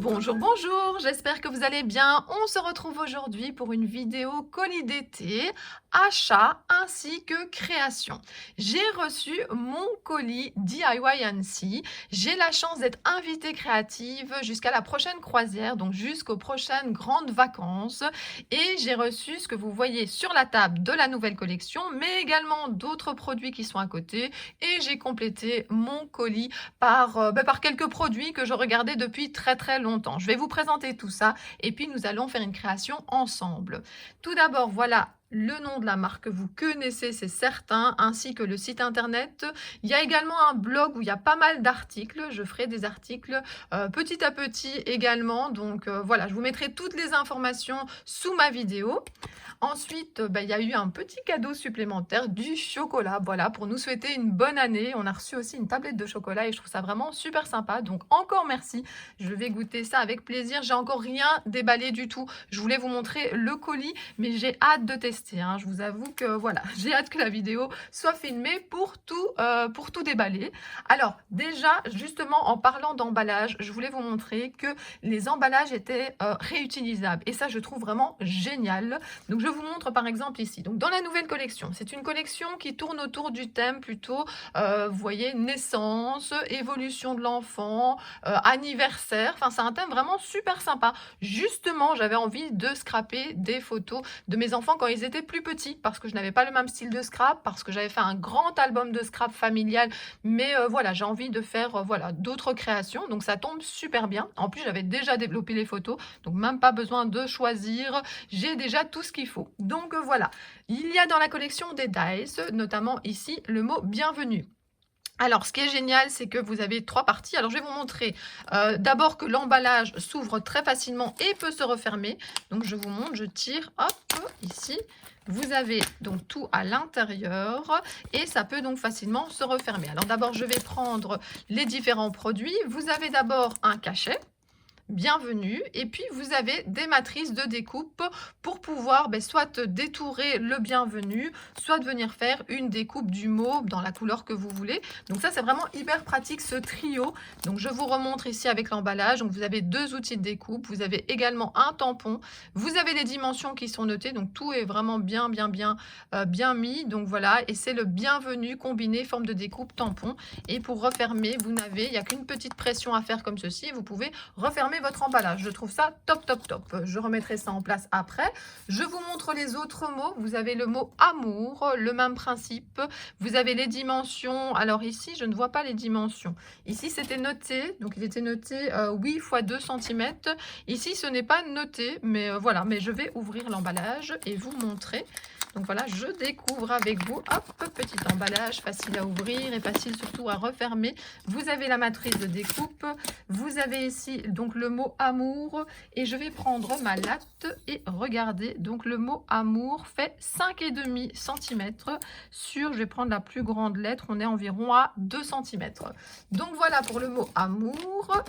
Bonjour, bonjour, j'espère que vous allez bien. On se retrouve aujourd'hui pour une vidéo colis d'été, achat ainsi que création. J'ai reçu mon colis DIY Annecy. J'ai la chance d'être invitée créative jusqu'à la prochaine croisière, donc jusqu'aux prochaines grandes vacances. Et j'ai reçu ce que vous voyez sur la table de la nouvelle collection, mais également d'autres produits qui sont à côté. Et j'ai complété mon colis par quelques produits que je regardais depuis très longtemps. Je vais vous présenter tout ça et puis nous allons faire une création ensemble. Tout d'abord, voilà le nom de la marque que vous connaissez, c'est certain, ainsi que le site internet. Il y a également un blog où il y a pas mal d'articles. Je ferai des articles petit à petit également. Donc voilà, je vous mettrai toutes les informations sous ma vidéo. Ensuite, il y a eu un petit cadeau supplémentaire, du chocolat, voilà, pour nous souhaiter une bonne année. On a reçu aussi une tablette de chocolat et je trouve ça vraiment super sympa. Donc encore merci, je vais goûter ça avec plaisir. J'ai encore rien déballé du tout. Je voulais vous montrer le colis, mais j'ai hâte de tester, hein. Je vous avoue que voilà, j'ai hâte que la vidéo soit filmée pour tout déballer. Alors déjà, justement, en parlant d'emballage, je voulais vous montrer que les emballages étaient réutilisables. Et ça, je trouve vraiment génial. Donc je vous montre par exemple ici. Donc dans la nouvelle collection, c'est une collection qui tourne autour du thème plutôt, vous voyez, naissance, évolution de l'enfant, anniversaire. Enfin, c'est un thème vraiment super sympa. Justement, j'avais envie de scraper des photos de mes enfants quand ils étaient plus petits, parce que je n'avais pas le même style de scrap, parce que j'avais fait un grand album de scrap familial. Mais voilà, j'ai envie de faire voilà, d'autres créations. Donc ça tombe super bien. En plus, j'avais déjà développé les photos, donc même pas besoin de choisir. J'ai déjà tout ce qu'il faut. Donc voilà, il y a dans la collection des dies, notamment ici le mot bienvenue. Alors, ce qui est génial, c'est que vous avez 3 parties. Alors, je vais vous montrer d'abord que l'emballage s'ouvre très facilement et peut se refermer. Donc, je vous montre, je tire, hop, ici. Vous avez donc tout à l'intérieur et ça peut donc facilement se refermer. Alors, d'abord, je vais prendre les différents produits. Vous avez d'abord un cachet. Bienvenue, et puis vous avez des matrices de découpe pour pouvoir soit détourer le bienvenu, soit de venir faire une découpe du mot dans la couleur que vous voulez. Donc ça, c'est vraiment hyper pratique, ce trio. Donc je vous remontre ici avec l'emballage. Donc vous avez 2 outils de découpe, vous avez également un tampon, vous avez les dimensions qui sont notées, donc tout est vraiment bien mis. Donc voilà, et c'est le bienvenu combiné forme de découpe tampon. Et pour refermer, il n'y a qu'une petite pression à faire comme ceci, vous pouvez refermer votre emballage. Je trouve ça top. Je remettrai ça en place après. Je vous montre les autres mots. Vous avez le mot amour, le même principe. Vous avez les dimensions. Alors ici, je ne vois pas les dimensions. Ici, c'était noté. Donc, il était noté 8 x 2 cm. Ici, ce n'est pas noté. Mais voilà. Mais je vais ouvrir l'emballage et vous montrer. Donc voilà, je découvre avec vous. Hop, petit emballage, facile à ouvrir et facile surtout à refermer. Vous avez la matrice de découpe. Vous avez ici donc le mot amour. Et je vais prendre ma latte et regarder. Donc le mot amour fait 5,5 cm sur, je vais prendre la plus grande lettre, on est environ à 2 cm. Donc voilà pour le mot amour.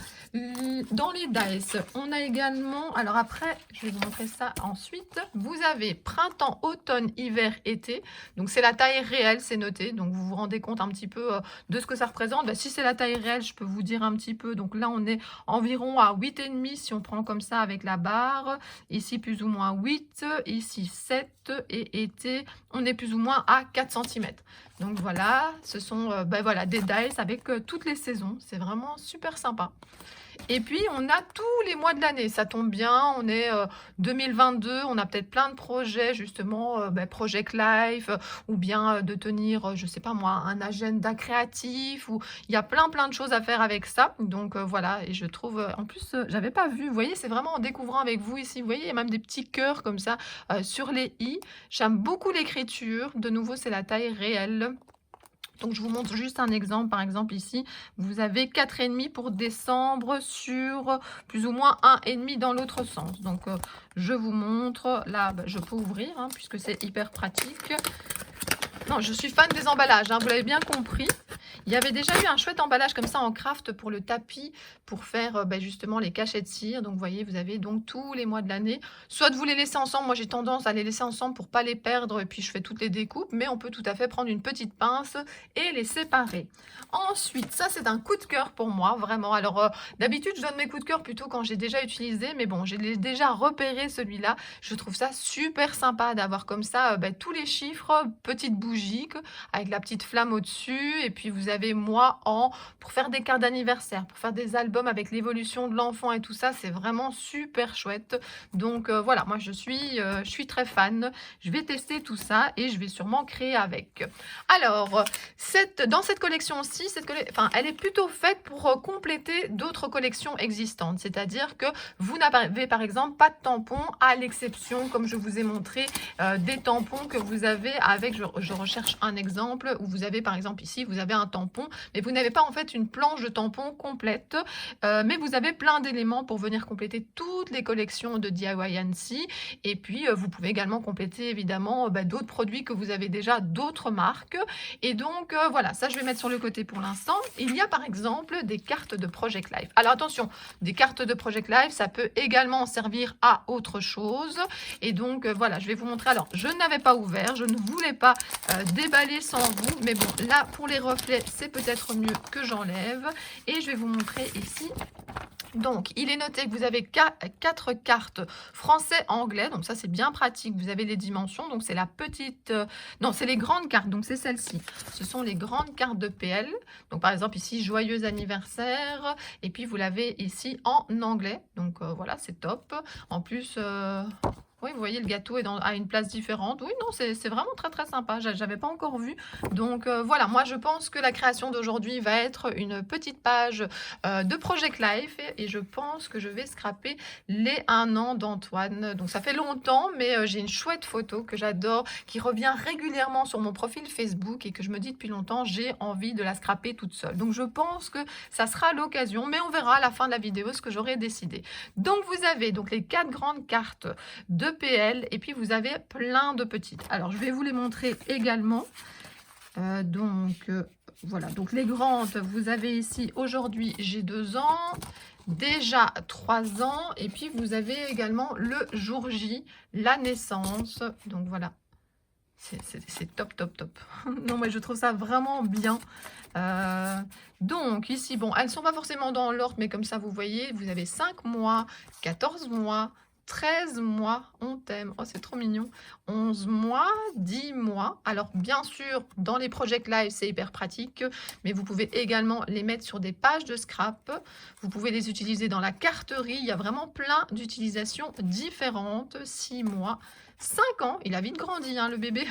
Dans les dice, on a également, alors après, je vais vous montrer ça ensuite. Vous avez printemps, automne, hiver, été. Donc c'est la taille réelle, c'est noté. Donc vous vous rendez compte un petit peu de ce que ça représente. Si c'est la taille réelle, je peux vous dire un petit peu. Donc là, on est environ à 8,5 si on prend comme ça avec la barre. Ici, plus ou moins 8. Ici, 7. Et été, on est plus ou moins à 4 cm. Donc voilà, ce sont voilà, des dies avec toutes les saisons. C'est vraiment super sympa. Et puis, on a tous les mois de l'année. Ça tombe bien, on est 2022, on a peut-être plein de projets, justement, Project Life, ou bien de tenir, je sais pas moi, un agenda créatif, ou il y a plein de choses à faire avec ça. Donc voilà, et je trouve, en plus, j'avais pas vu, vous voyez, c'est vraiment en découvrant avec vous ici, vous voyez, il y a même des petits cœurs comme ça sur les i. J'aime beaucoup l'écriture, de nouveau, c'est la taille réelle. Donc, je vous montre juste un exemple. Par exemple, ici, vous avez 4,5 pour décembre sur plus ou moins 1,5 dans l'autre sens. Donc, je vous montre. Là, je peux ouvrir hein, puisque c'est hyper pratique. Non, je suis fan des emballages, hein, vous l'avez bien compris. Il y avait déjà eu un chouette emballage comme ça en craft pour le tapis, pour faire bah, justement les cachets de cire. Donc vous voyez, vous avez donc tous les mois de l'année. Soit vous les laissez ensemble, moi j'ai tendance à les laisser ensemble pour pas les perdre et puis je fais toutes les découpes, mais on peut tout à fait prendre une petite pince et les séparer. Ensuite, ça c'est un coup de cœur pour moi, vraiment. Alors d'habitude je donne mes coups de cœur plutôt quand j'ai déjà utilisé, mais bon, j'ai déjà repéré celui-là. Je trouve ça super sympa d'avoir comme ça bah, tous les chiffres, petite bougie avec la petite flamme au-dessus. Et puis vous avez mois, an, pour faire des cartes d'anniversaire, pour faire des albums avec l'évolution de l'enfant et tout ça. C'est vraiment super chouette. Donc voilà, moi je suis très fan. Je vais tester tout ça et je vais sûrement créer avec. Alors, dans cette collection aussi, elle est plutôt faite pour compléter d'autres collections existantes. C'est-à-dire que vous n'avez par exemple pas de tampons, à l'exception, comme je vous ai montré, des tampons que vous avez avec, je recherche un exemple, où vous avez par exemple ici, vous avez un tampon, mais vous n'avez pas en fait une planche de tampons complète, mais vous avez plein d'éléments pour venir compléter toutes les collections de DIY Annecy. Et puis, vous pouvez également compléter évidemment d'autres produits que vous avez déjà, d'autres marques. Et donc, voilà, ça je vais mettre sur le côté pour l'instant. Il y a par exemple des cartes de Project Life. Alors attention, des cartes de Project Life, ça peut également servir à autre chose. Et donc, voilà, je vais vous montrer. Alors, je n'avais pas ouvert, je ne voulais pas déballer sans vous. Mais bon, là, pour les reflets, c'est peut-être mieux que j'enlève. Et je vais vous montrer ici. Donc, il est noté que vous avez 4 cartes français-anglais. Donc, ça, c'est bien pratique. Vous avez les dimensions. Donc, c'est la petite... non, c'est les grandes cartes. Donc, c'est celle-ci. Ce sont les grandes cartes de PL. Donc, par exemple, ici, joyeux anniversaire. Et puis, vous l'avez ici en anglais. Donc, voilà, c'est top. En plus... oui, vous voyez, le gâteau est à une place différente. Oui, non, c'est vraiment très, très sympa. Je n'avais pas encore vu. Donc, voilà, moi, je pense que la création d'aujourd'hui va être une petite page de Project Life. Et je pense que je vais scraper les 1 an d'Antoine. Donc, ça fait longtemps, mais j'ai une chouette photo que j'adore, qui revient régulièrement sur mon profil Facebook et que je me dis depuis longtemps, j'ai envie de la scraper toute seule. Donc, je pense que ça sera l'occasion, mais on verra à la fin de la vidéo ce que j'aurai décidé. Donc, vous avez donc les 4 grandes cartes de PL et puis vous avez plein de petites. Alors je vais vous les montrer également. Voilà, donc les grandes, vous avez ici aujourd'hui j'ai 2 ans, déjà 3 ans, et puis vous avez également le jour J, la naissance. Donc voilà, c'est top top top. Non mais je trouve ça vraiment bien. Donc ici, bon, elles ne sont pas forcément dans l'ordre, mais comme ça vous voyez, vous avez 5 mois, 14 mois, 13 mois, on t'aime, oh c'est trop mignon, 11 mois, 10 mois. Alors bien sûr, dans les Project Live, c'est hyper pratique, mais vous pouvez également les mettre sur des pages de scrap. Vous pouvez les utiliser dans la carterie, il y a vraiment plein d'utilisations différentes. 6 mois, 5 ans, il a vite grandi hein, le bébé.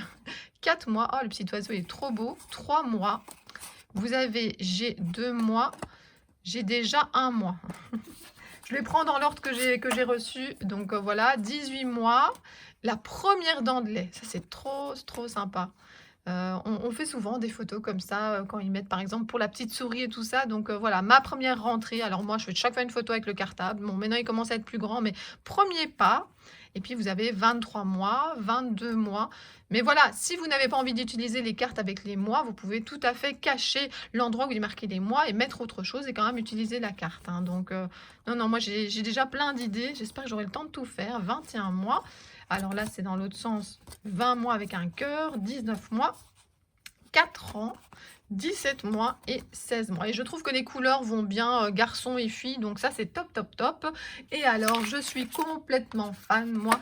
4 mois, oh le petit oiseau est trop beau. 3 mois, vous avez, j'ai 2 mois, j'ai déjà 1 mois. Je les prends dans l'ordre que j'ai reçu. Donc voilà, 18 mois. La première dent de lait. Ça, c'est trop sympa. On fait souvent des photos comme ça quand ils mettent par exemple pour la petite souris et tout ça. Donc voilà, ma première rentrée. Alors moi, je fais chaque fois une photo avec le cartable. Bon, maintenant, il commence à être plus grand, mais premier pas. Et puis, vous avez 23 mois, 22 mois. Mais voilà, si vous n'avez pas envie d'utiliser les cartes avec les mois, vous pouvez tout à fait cacher l'endroit où il est marqué les mois et mettre autre chose et quand même utiliser la carte. Hein. Donc, non, moi, j'ai déjà plein d'idées. J'espère que j'aurai le temps de tout faire. 21 mois. Alors là, c'est dans l'autre sens. 20 mois avec un cœur, 19 mois, 4 ans, 17 mois et 16 mois. Et je trouve que les couleurs vont bien garçon et fille. Donc ça, c'est top, top, top. Et alors, je suis complètement fan, moi,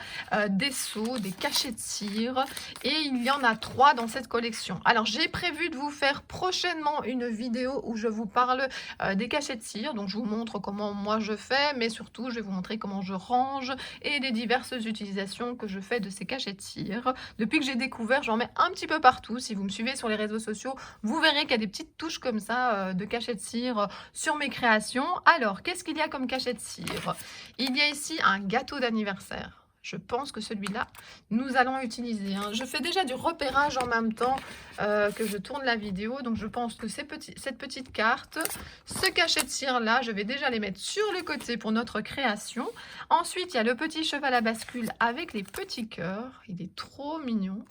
des seaux, des cachets de cire. Et il y en a 3 dans cette collection. Alors, j'ai prévu de vous faire prochainement une vidéo où je vous parle des cachets de cire. Donc, je vous montre comment moi je fais. Mais surtout, je vais vous montrer comment je range et les diverses utilisations que je fais de ces cachets de cire. Depuis que j'ai découvert, j'en mets un petit peu partout. Si vous me suivez sur les réseaux sociaux, vous verrez qu'il y a des petites touches comme ça de cachet de cire sur mes créations. Alors, qu'est-ce qu'il y a comme cachet de cire? Il y a ici un gâteau d'anniversaire. Je pense que celui-là, nous allons utiliser. Hein. Je fais déjà du repérage en même temps que je tourne la vidéo. Donc, je pense que cette petite carte, ce cachet de cire-là, je vais déjà les mettre sur le côté pour notre création. Ensuite, il y a le petit cheval à bascule avec les petits cœurs. Il est trop mignon.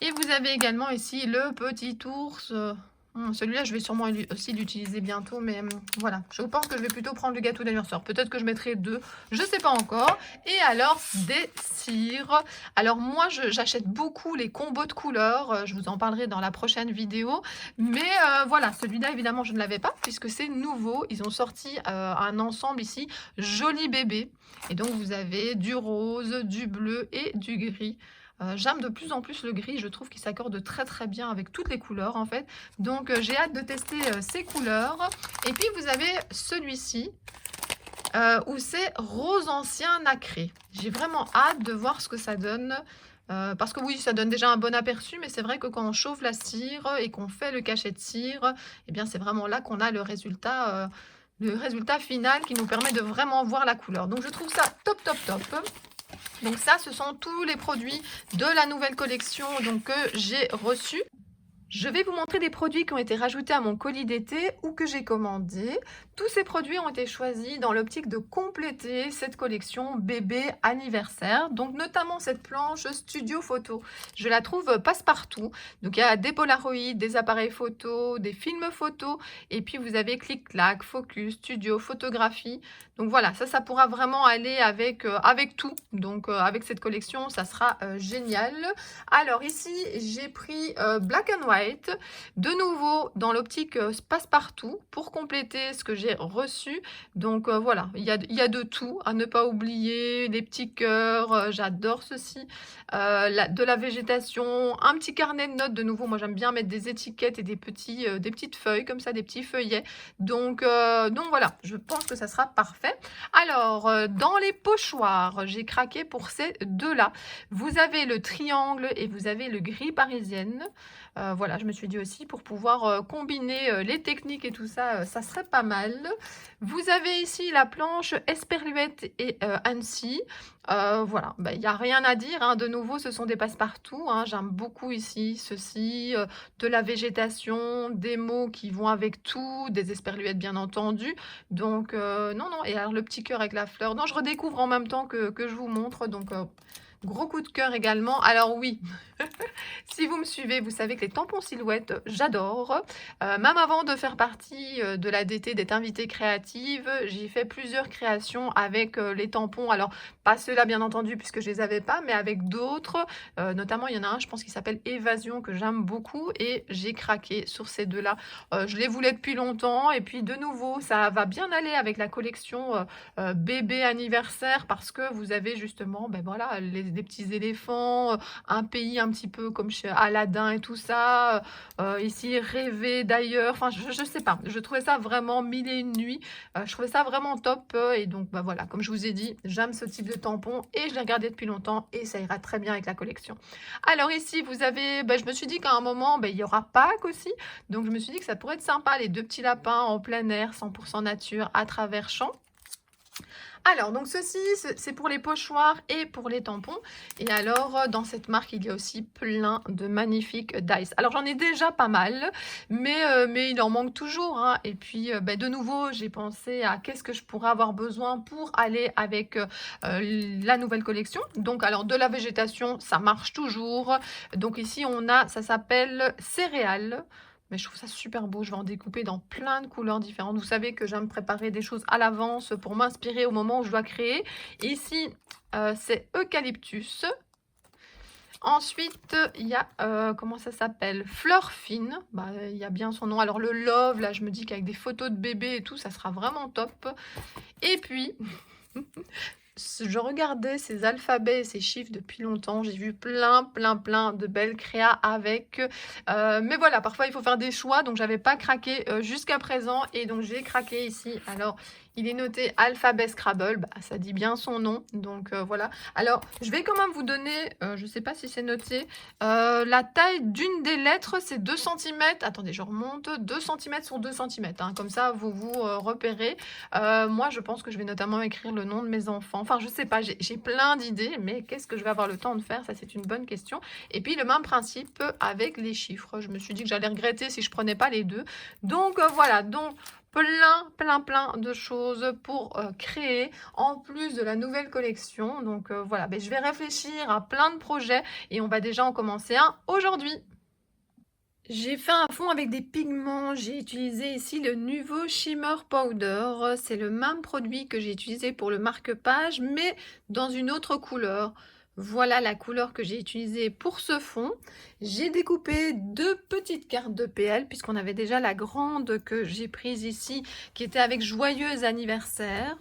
Et vous avez également ici le petit ours. Celui-là, je vais sûrement aussi l'utiliser bientôt, mais voilà. Je pense que je vais plutôt prendre le gâteau d'anniversaire. Peut-être que je mettrai deux, je sais pas encore. Et alors, des cires. Alors moi, j'achète beaucoup les combos de couleurs. Je vous en parlerai dans la prochaine vidéo. Mais voilà, celui-là, évidemment, je ne l'avais pas puisque c'est nouveau. Ils ont sorti un ensemble ici, joli bébé. Et donc, vous avez du rose, du bleu et du gris. J'aime de plus en plus le gris, je trouve qu'il s'accorde très très bien avec toutes les couleurs en fait. Donc j'ai hâte de tester ces couleurs. Et puis vous avez celui-ci où c'est rose ancien nacré. J'ai vraiment hâte de voir ce que ça donne. Parce que oui, ça donne déjà un bon aperçu, mais c'est vrai que quand on chauffe la cire et qu'on fait le cachet de cire, eh bien c'est vraiment là qu'on a le résultat final qui nous permet de vraiment voir la couleur. Donc je trouve ça top top top. Donc ça, ce sont tous les produits de la nouvelle collection donc, que j'ai reçus. Je vais vous montrer des produits qui ont été rajoutés à mon colis d'été ou que j'ai commandé. Tous ces produits ont été choisis dans l'optique de compléter cette collection bébé anniversaire. Donc notamment cette planche studio photo. Je la trouve passe-partout. Donc il y a des Polaroid, des appareils photo, des films photo. Et puis vous avez clic-clac, focus, studio, photographie. Donc voilà, ça pourra vraiment aller avec tout. Donc avec cette collection, ça sera génial. Alors ici, j'ai pris Black and White, de nouveau dans l'optique passe-partout pour compléter ce que j'ai reçu. Donc voilà, il y a de tout, à ne pas oublier, des petits cœurs, j'adore ceci, de la végétation, un petit carnet de notes de nouveau. Moi j'aime bien mettre des étiquettes et des petites feuilles comme ça, des petits feuillets. Donc voilà, je pense que ça sera parfait. Alors, dans les pochoirs, j'ai craqué pour ces deux-là. Vous avez le triangle et vous avez le gris parisienne. Voilà, je me suis dit aussi pour pouvoir combiner les techniques et tout ça, ça serait pas mal. Vous avez ici la planche Esperluette et Annecy. Voilà, il n'y a rien à dire, hein. De nouveau, ce sont des passe-partout, hein. J'aime beaucoup ici ceci, de la végétation, des mots qui vont avec tout, des esperluettes bien entendu. Donc non, non, et alors le petit cœur avec la fleur. Non, je redécouvre en même temps que je vous montre, donc gros coup de cœur également. Alors oui, si vous me suivez, vous savez que les tampons silhouettes, j'adore. Même avant de faire partie de la DT, d'être invitée créative, j'ai fait plusieurs créations avec les tampons. Alors, pas ceux-là bien entendu, puisque je les avais pas, mais avec d'autres. Notamment, il y en a un, je pense, qui s'appelle Évasion, que j'aime beaucoup. Et j'ai craqué sur ces deux-là. Je les voulais depuis longtemps. Et puis, de nouveau, ça va bien aller avec la collection bébé anniversaire, parce que vous avez justement, ben voilà, des petits éléphants, un pays un petit peu comme chez Aladdin et tout ça, ici rêver d'ailleurs, enfin je sais pas, je trouvais ça vraiment mille et une nuits, je trouvais ça vraiment top, et donc bah voilà, comme je vous ai dit, j'aime ce type de tampon et je l'ai regardé depuis longtemps et ça ira très bien avec la collection. Alors ici vous avez, je me suis dit qu'à un moment il y aura Pâques aussi, donc je me suis dit que ça pourrait être sympa, les deux petits lapins en plein air, 100% nature à travers champs. Alors, donc ceci, c'est pour les pochoirs et pour les tampons. Et alors, dans cette marque, il y a aussi plein de magnifiques dice. Alors, j'en ai déjà pas mal, mais il en manque toujours, hein. Et puis, de nouveau, j'ai pensé à qu'est-ce que je pourrais avoir besoin pour aller avec la nouvelle collection. Donc, alors, de la végétation, ça marche toujours. Donc ici, on a, ça s'appelle céréales. Mais je trouve ça super beau, je vais en découper dans plein de couleurs différentes. Vous savez que j'aime préparer des choses à l'avance pour m'inspirer au moment où je dois créer. Ici, c'est eucalyptus. Ensuite, il y a, comment ça s'appelle? Fleur fine. Il y a bien son nom. Alors le love, là, je me dis qu'avec des photos de bébé et tout, ça sera vraiment top. Et puis... Je regardais ces alphabets et ces chiffres depuis longtemps. J'ai vu plein de belles créas avec. Mais voilà, parfois il faut faire des choix. Donc j'avais pas craqué jusqu'à présent. Et donc j'ai craqué ici. Alors il est noté alphabet Scrabble. Ça dit bien son nom. Donc voilà. Alors je vais quand même vous donner, je sais pas si c'est noté, la taille d'une des lettres, c'est 2 cm. Attendez, je remonte. 2 cm sur 2 cm. Hein. Comme ça, vous vous repérez. Moi, je pense que je vais notamment écrire le nom de mes enfants. Enfin, je sais pas, j'ai plein d'idées, mais qu'est-ce que je vais avoir le temps de faire? Ça, c'est une bonne question. Et puis, le même principe avec les chiffres. Je me suis dit que j'allais regretter si je prenais pas les deux. Donc, voilà. Donc, plein de choses pour créer en plus de la nouvelle collection. Donc voilà, ben, je vais réfléchir à plein de projets et on va déjà en commencer un aujourd'hui. J'ai fait un fond avec des pigments. J'ai utilisé ici le Nuvo Shimmer Powder. C'est le même produit que j'ai utilisé pour le marque-page, mais dans une autre couleur. Voilà la couleur que j'ai utilisée pour ce fond. J'ai découpé deux petites cartes de PL, puisqu'on avait déjà la grande que j'ai prise ici, qui était avec Joyeux anniversaire.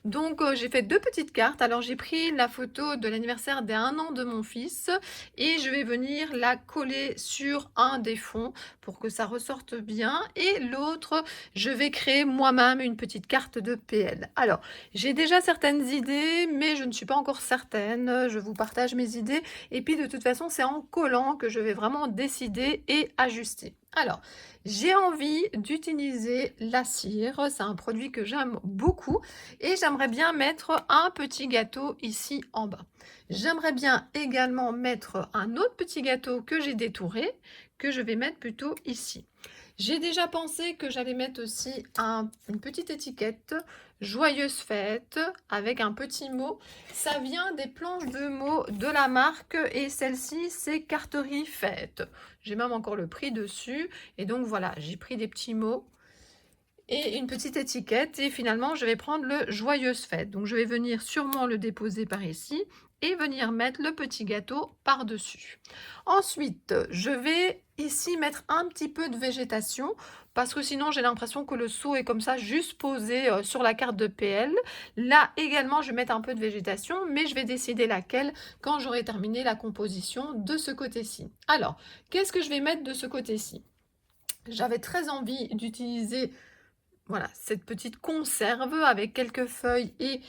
Donc j'ai fait deux petites cartes. Alors j'ai pris la photo de l'anniversaire des 1 an de mon fils et je vais venir la coller sur un des fonds pour que ça ressorte bien, et l'autre je vais créer moi-même une petite carte de PL. Alors j'ai déjà certaines idées mais je ne suis pas encore certaine, je vous partage mes idées et puis de toute façon c'est en collant que je vais vraiment décider et ajuster. Alors, j'ai envie d'utiliser la cire, c'est un produit que j'aime beaucoup et j'aimerais bien mettre un petit gâteau ici en bas. J'aimerais bien également mettre un autre petit gâteau que j'ai détouré, que je vais mettre plutôt ici. J'ai déjà pensé que j'allais mettre aussi une petite étiquette Joyeuse fête avec un petit mot. Ça vient des planches de mots de la marque et celle-ci c'est Carterie Fête. J'ai même encore le prix dessus et donc voilà, j'ai pris des petits mots et une petite étiquette et finalement je vais prendre le Joyeuse fête. Donc je vais venir sûrement le déposer par ici et venir mettre le petit gâteau par-dessus. Ensuite, je vais ici mettre un petit peu de végétation parce que sinon j'ai l'impression que le seau est comme ça juste posé sur la carte de PL. Là également je vais mettre un peu de végétation mais je vais décider laquelle quand j'aurai terminé la composition de ce côté-ci. Alors, qu'est-ce que je vais mettre de ce côté-ci? J'avais très envie d'utiliser voilà, cette petite conserve avec quelques feuilles et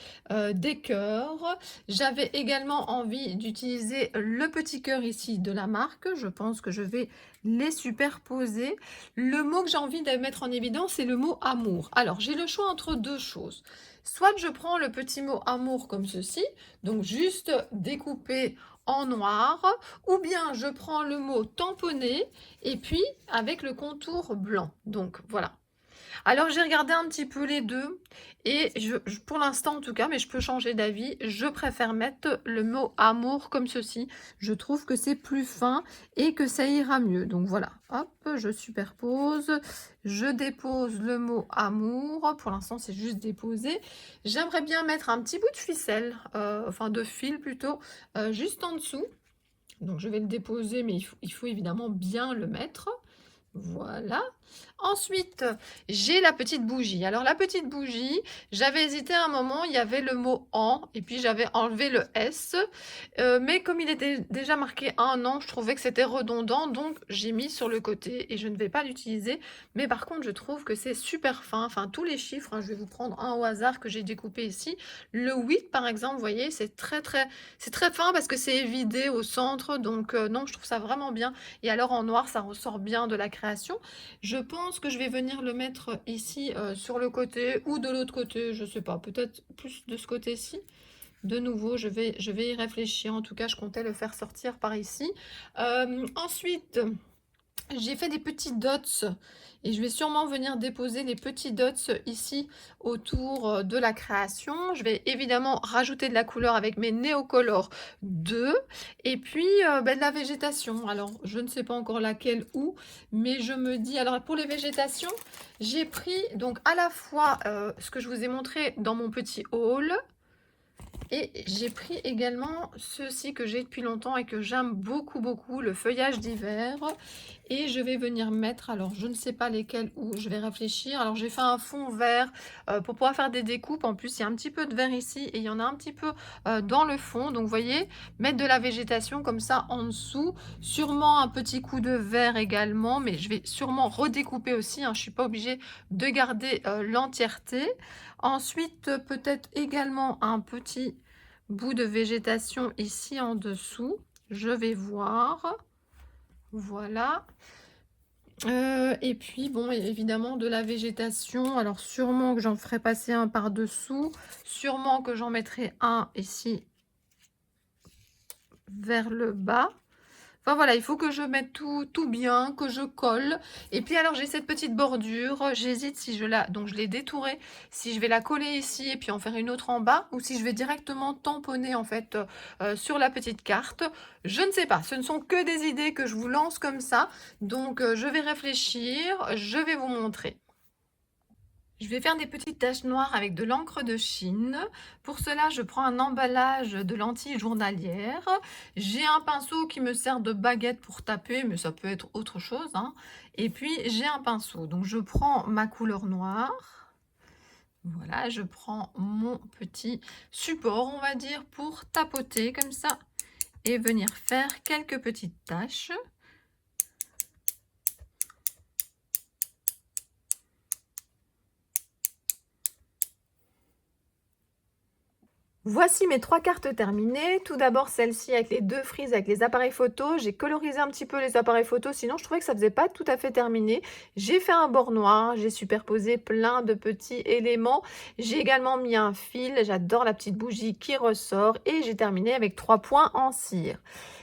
des cœurs. J'avais également envie d'utiliser le petit cœur ici de la marque. Je pense que je vais les superposer. Le mot que j'ai envie de mettre en évidence, c'est le mot amour. Alors, j'ai le choix entre deux choses. Soit je prends le petit mot amour comme ceci, donc juste découpé en noir, ou bien je prends le mot tamponné et puis avec le contour blanc. Donc, voilà. Alors j'ai regardé un petit peu les deux et pour l'instant en tout cas, mais je peux changer d'avis, je préfère mettre le mot amour comme ceci. Je trouve que c'est plus fin et que ça ira mieux. Donc voilà, hop, je superpose, je dépose le mot amour. Pour l'instant c'est juste déposé. J'aimerais bien mettre un petit bout de ficelle, enfin de fil plutôt, juste en dessous. Donc je vais le déposer mais il faut évidemment bien le mettre. Voilà. Ensuite, j'ai la petite bougie. Alors la petite bougie, j'avais hésité un moment, il y avait le mot en et puis j'avais enlevé le S. Mais comme il était déjà marqué 1 an, je trouvais que c'était redondant, donc j'ai mis sur le côté et je ne vais pas l'utiliser. Mais par contre, je trouve que c'est super fin. Enfin, tous les chiffres, hein, je vais vous prendre un au hasard que j'ai découpé ici. Le 8 par exemple, vous voyez, c'est très fin parce que c'est évidé au centre. Donc non, je trouve ça vraiment bien. Et alors en noir, ça ressort bien de la création. Je pense que je vais venir le mettre ici sur le côté ou de l'autre côté, je sais pas, peut-être plus de ce côté-ci. De nouveau, je vais y réfléchir. En tout cas, je comptais le faire sortir par ici. Ensuite, j'ai fait des petits dots et je vais sûrement venir déposer les petits dots ici autour de la création. Je vais évidemment rajouter de la couleur avec mes Neocolor 2 et puis de la végétation. Alors, je ne sais pas encore laquelle où, mais je me dis... Alors, pour les végétations, j'ai pris donc à la fois ce que je vous ai montré dans mon petit haul, et j'ai pris également ceci que j'ai depuis longtemps et que j'aime beaucoup, le feuillage d'hiver. Et je vais venir mettre, alors je ne sais pas lesquels où, je vais réfléchir. Alors j'ai fait un fond vert pour pouvoir faire des découpes. En plus, il y a un petit peu de vert ici et il y en a un petit peu dans le fond. Donc vous voyez, mettre de la végétation comme ça en dessous. Sûrement un petit coup de vert également, mais je vais sûrement redécouper aussi, hein. Je ne suis pas obligée de garder l'entièreté. Ensuite, peut-être également un petit bout de végétation ici en dessous. Je vais voir. Voilà. Et puis, bon, évidemment, de la végétation. Alors, sûrement que j'en ferai passer un par-dessous. Sûrement que j'en mettrai un ici vers le bas. Enfin voilà, il faut que je mette tout bien, que je colle. Et puis alors j'ai cette petite bordure, j'hésite si je la donc je l'ai détourée, si je vais la coller ici et puis en faire une autre en bas ou si je vais directement tamponner en fait, sur la petite carte. Je ne sais pas, ce ne sont que des idées que je vous lance comme ça, donc je vais réfléchir, je vais vous montrer. Je vais faire des petites taches noires avec de l'encre de Chine. Pour cela, je prends un emballage de lentilles journalières. J'ai un pinceau qui me sert de baguette pour taper, mais ça peut être autre chose, hein. Et puis, j'ai un pinceau. Donc, je prends ma couleur noire. Voilà, je prends mon petit support, on va dire, pour tapoter comme ça et venir faire quelques petites taches. Voici mes 3 cartes terminées. Tout d'abord celle-ci avec les 2 frises avec les appareils photo. J'ai colorisé un petit peu les appareils photo, sinon je trouvais que ça faisait pas tout à fait terminé. J'ai fait un bord noir, j'ai superposé plein de petits éléments. J'ai également mis un fil, j'adore la petite bougie qui ressort et j'ai terminé avec 3 points en cire.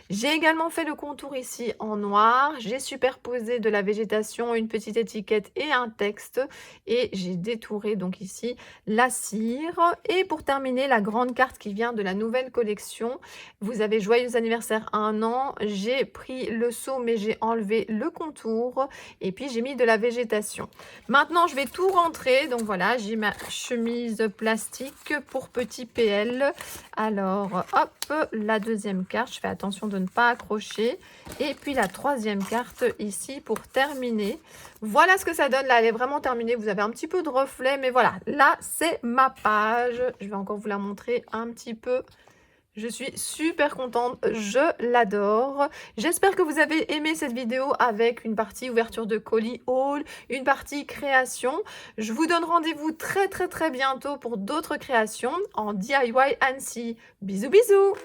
J'ai également fait le contour ici en noir. J'ai superposé de la végétation, une petite étiquette et un texte. Et j'ai détouré donc ici la cire. Et pour terminer, la grande carte qui vient de la nouvelle collection. Vous avez joyeux anniversaire à 1 an. J'ai pris le seau mais j'ai enlevé le contour. Et puis j'ai mis de la végétation. Maintenant, je vais tout rentrer. Donc voilà, j'ai ma chemise plastique pour petit PL. Alors, hop, la deuxième carte. Je fais attention de ne pas accrocher. Et puis la troisième carte ici pour terminer. Voilà ce que ça donne. Là, elle est vraiment terminée. Vous avez un petit peu de reflet. Mais voilà, là, c'est ma page. Je vais encore vous la montrer un petit peu. Je suis super contente, je l'adore. J'espère que vous avez aimé cette vidéo avec une partie ouverture de colis haul, une partie création. Je vous donne rendez-vous très bientôt pour d'autres créations en DIY Annecy. Bisous bisous!